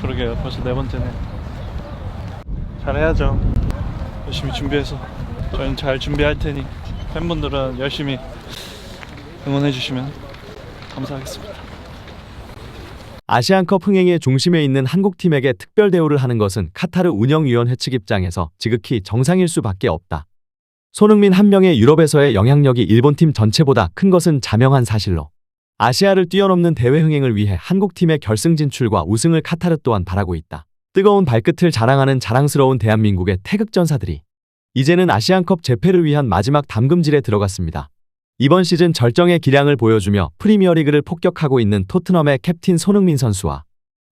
그러게요. 벌써 네 번째네. 잘해야죠. 열심히 준비해서 저희는 잘 준비할 테니 팬분들은 열심히 응원해 주시면 감사하겠습니다. 아시안컵 흥행의 중심에 있는 한국팀에게 특별 대우를 하는 것은 카타르 운영위원회 측 입장에서 지극히 정상일 수밖에 없다. 손흥민 한 명의 유럽에서의 영향력이 일본팀 전체보다 큰 것은 자명한 사실로 아시아를 뛰어넘는 대회 흥행을 위해 한국팀의 결승 진출과 우승을 카타르 또한 바라고 있다. 뜨거운 발끝을 자랑하는 자랑스러운 대한민국의 태극전사들이 이제는 아시안컵 재패를 위한 마지막 담금질에 들어갔습니다. 이번 시즌 절정의 기량을 보여주며 프리미어리그를 폭격하고 있는 토트넘의 캡틴 손흥민 선수와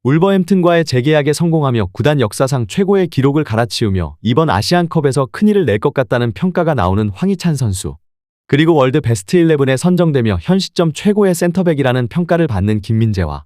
울버햄튼과의 재계약에 성공하며 구단 역사상 최고의 기록을 갈아치우며 이번 아시안컵에서 큰일을 낼 것 같다는 평가가 나오는 황희찬 선수, 그리고 월드 베스트 11에 선정되며 현 시점 최고의 센터백이라는 평가를 받는 김민재와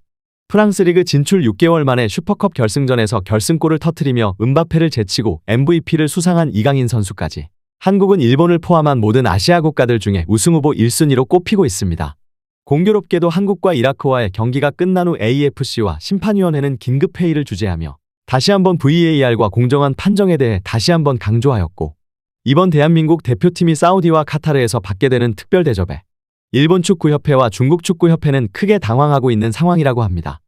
프랑스 리그 진출 6개월 만에 슈퍼컵 결승전에서 결승골을 터뜨리며 음바페를 제치고 MVP를 수상한 이강인 선수까지 한국은 일본을 포함한 모든 아시아 국가들 중에 우승 후보 1순위로 꼽히고 있습니다. 공교롭게도 한국과 이라크와의 경기가 끝난 후 AFC와 심판위원회는 긴급회의를 주재하며 다시 한번 VAR과 공정한 판정에 대해 다시 한번 강조하였고, 이번 대한민국 대표팀이 사우디와 카타르에서 받게 되는 특별 대접에 일본 축구협회와 중국 축구협회는 크게 당황하고 있는 상황이라고 합니다.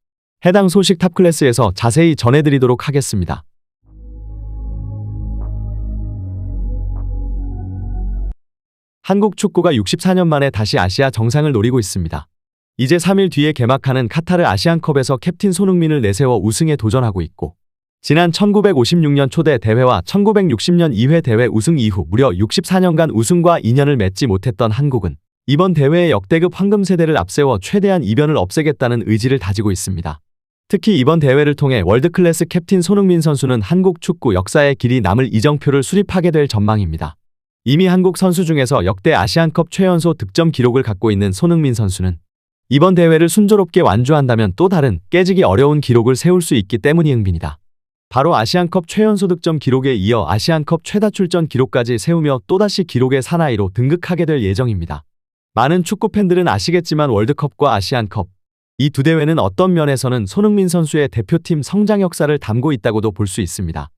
해당 소식 탑클래스에서 자세히 전해드리도록 하겠습니다. 한국 축구가 64년 만에 다시 아시아 정상을 노리고 있습니다. 이제 3일 뒤에 개막하는 카타르 아시안컵에서 캡틴 손흥민을 내세워 우승에 도전하고 있고, 지난 1956년 초대 대회와 1960년 2회 대회 우승 이후 무려 64년간 우승과 인연을 맺지 못했던 한국은 이번 대회의 역대급 황금 세대를 앞세워 최대한 이변을 없애겠다는 의지를 다지고 있습니다. 특히 이번 대회를 통해 월드클래스 캡틴 손흥민 선수는 한국 축구 역사에 길이 남을 이정표를 수립하게 될 전망입니다. 이미 한국 선수 중에서 역대 아시안컵 최연소 득점 기록을 갖고 있는 손흥민 선수는 이번 대회를 순조롭게 완주한다면 또 다른 깨지기 어려운 기록을 세울 수 있기 때문이 응빈이다. 바로 아시안컵 최연소 득점 기록에 이어 아시안컵 최다 출전 기록까지 세우며 또다시 기록의 사나이로 등극하게 될 예정입니다. 많은 축구 팬들은 아시겠지만 월드컵과 아시안컵, 이 두 대회는 어떤 면에서는 손흥민 선수의 대표팀 성장 역사를 담고 있다고도 볼 수 있습니다.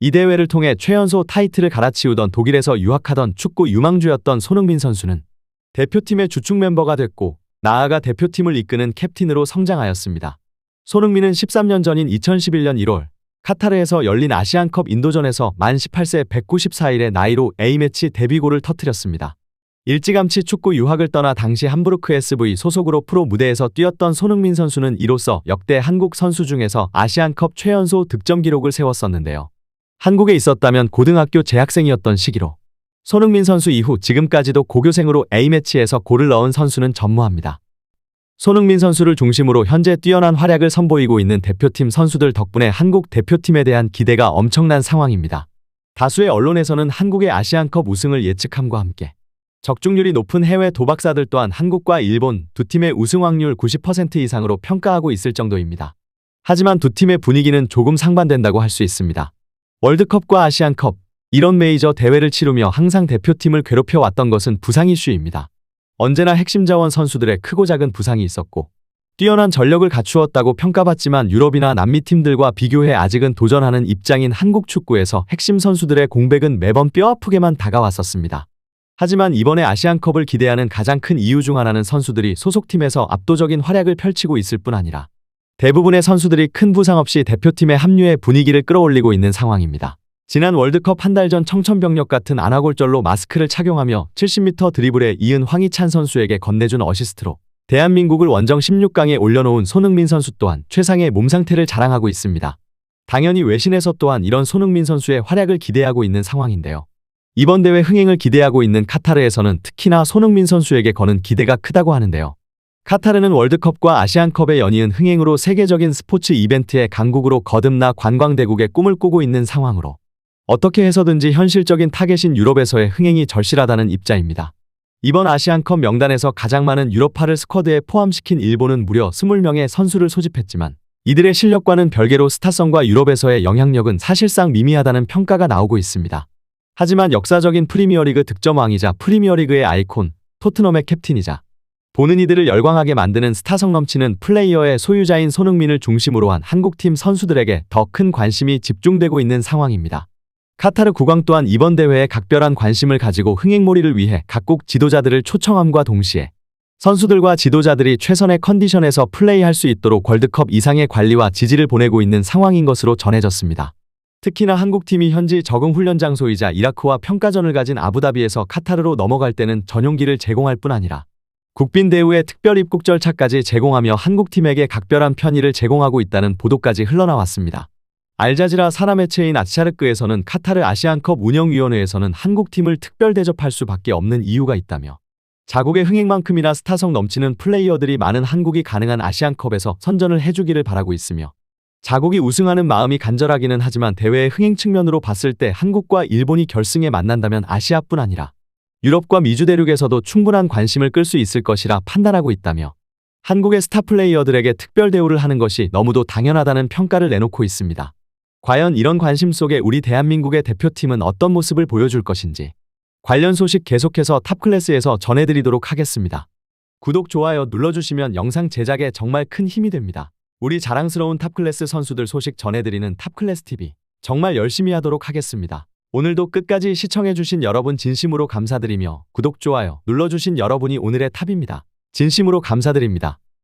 이 대회를 통해 최연소 타이틀을 갈아치우던 독일에서 유학하던 축구 유망주였던 손흥민 선수는 대표팀의 주축 멤버가 됐고, 나아가 대표팀을 이끄는 캡틴으로 성장하였습니다. 손흥민은 13년 전인 2011년 1월 카타르에서 열린 아시안컵 인도전에서 만 18세 194일의 나이로 A매치 데뷔골을 터뜨렸습니다. 일찌감치 축구 유학을 떠나 당시 함부르크 SV 소속으로 프로 무대에서 뛰었던 손흥민 선수는 이로써 역대 한국 선수 중에서 아시안컵 최연소 득점 기록을 세웠었는데요. 한국에 있었다면 고등학교 재학생이었던 시기로 손흥민 선수 이후 지금까지도 고교생으로 A매치에서 골을 넣은 선수는 전무합니다. 손흥민 선수를 중심으로 현재 뛰어난 활약을 선보이고 있는 대표팀 선수들 덕분에 한국 대표팀에 대한 기대가 엄청난 상황입니다. 다수의 언론에서는 한국의 아시안컵 우승을 예측함과 함께 적중률이 높은 해외 도박사들 또한 한국과 일본 두 팀의 우승 확률 90% 이상으로 평가하고 있을 정도입니다. 하지만 두 팀의 분위기는 조금 상반된다고 할 수 있습니다. 월드컵과 아시안컵, 이런 메이저 대회를 치르며 항상 대표팀을 괴롭혀왔던 것은 부상 이슈입니다. 언제나 핵심 자원 선수들의 크고 작은 부상이 있었고, 뛰어난 전력을 갖추었다고 평가받지만 유럽이나 남미 팀들과 비교해 아직은 도전하는 입장인 한국 축구에서 핵심 선수들의 공백은 매번 뼈아프게만 다가왔었습니다. 하지만 이번에 아시안컵을 기대하는 가장 큰 이유 중 하나는 선수들이 소속팀에서 압도적인 활약을 펼치고 있을 뿐 아니라 대부분의 선수들이 큰 부상 없이 대표팀의 합류에 분위기를 끌어올리고 있는 상황입니다. 지난 월드컵 한 달 전 청천벽력 같은 안아골절로 마스크를 착용하며 70m 드리블에 이은 황희찬 선수에게 건네준 어시스트로 대한민국을 원정 16강에 올려놓은 손흥민 선수 또한 최상의 몸 상태를 자랑하고 있습니다. 당연히 외신에서 또한 이런 손흥민 선수의 활약을 기대하고 있는 상황인데요. 이번 대회 흥행을 기대하고 있는 카타르에서는 특히나 손흥민 선수에게 거는 기대가 크다고 하는데요. 카타르는 월드컵과 아시안컵에 연이은 흥행으로 세계적인 스포츠 이벤트의 강국으로 거듭나 관광대국의 꿈을 꾸고 있는 상황으로 어떻게 해서든지 현실적인 타겟인 유럽에서의 흥행이 절실하다는 입장입니다. 이번 아시안컵 명단에서 가장 많은 유럽파를 스쿼드에 포함시킨 일본은 무려 20명의 선수를 소집했지만 이들의 실력과는 별개로 스타성과 유럽에서의 영향력은 사실상 미미하다는 평가가 나오고 있습니다. 하지만 역사적인 프리미어리그 득점왕이자 프리미어리그의 아이콘, 토트넘의 캡틴이자 보는 이들을 열광하게 만드는 스타성 넘치는 플레이어의 소유자인 손흥민을 중심으로 한 한국팀 선수들에게 더 큰 관심이 집중되고 있는 상황입니다. 카타르 국왕 또한 이번 대회에 각별한 관심을 가지고 흥행몰이를 위해 각국 지도자들을 초청함과 동시에 선수들과 지도자들이 최선의 컨디션에서 플레이할 수 있도록 월드컵 이상의 관리와 지지를 보내고 있는 상황인 것으로 전해졌습니다. 특히나 한국팀이 현지 적응 훈련 장소이자 이라크와 평가전을 가진 아부다비에서 카타르로 넘어갈 때는 전용기를 제공할 뿐 아니라 국빈 대우의 특별 입국 절차까지 제공하며 한국팀에게 각별한 편의를 제공하고 있다는 보도까지 흘러나왔습니다. 알자지라 산하 매체인 아시아르크에서는 카타르 아시안컵 운영위원회에서는 한국팀을 특별 대접할 수밖에 없는 이유가 있다며 자국의 흥행만큼이나 스타성 넘치는 플레이어들이 많은 한국이 가능한 아시안컵에서 선전을 해주기를 바라고 있으며 자국이 우승하는 마음이 간절하기는 하지만 대회의 흥행 측면으로 봤을 때 한국과 일본이 결승에 만난다면 아시아뿐 아니라 유럽과 미주 대륙에서도 충분한 관심을 끌 수 있을 것이라 판단하고 있다며 한국의 스타 플레이어들에게 특별 대우를 하는 것이 너무도 당연하다는 평가를 내놓고 있습니다. 과연 이런 관심 속에 우리 대한민국의 대표팀은 어떤 모습을 보여줄 것인지 관련 소식 계속해서 탑클래스에서 전해드리도록 하겠습니다. 구독, 좋아요 눌러주시면 영상 제작에 정말 큰 힘이 됩니다. 우리 자랑스러운 탑클래스 선수들 소식 전해드리는 탑클래스TV 정말 열심히 하도록 하겠습니다. 오늘도 끝까지 시청해주신 여러분 진심으로 감사드리며 구독, 좋아요 눌러주신 여러분이 오늘의 탑입니다. 진심으로 감사드립니다.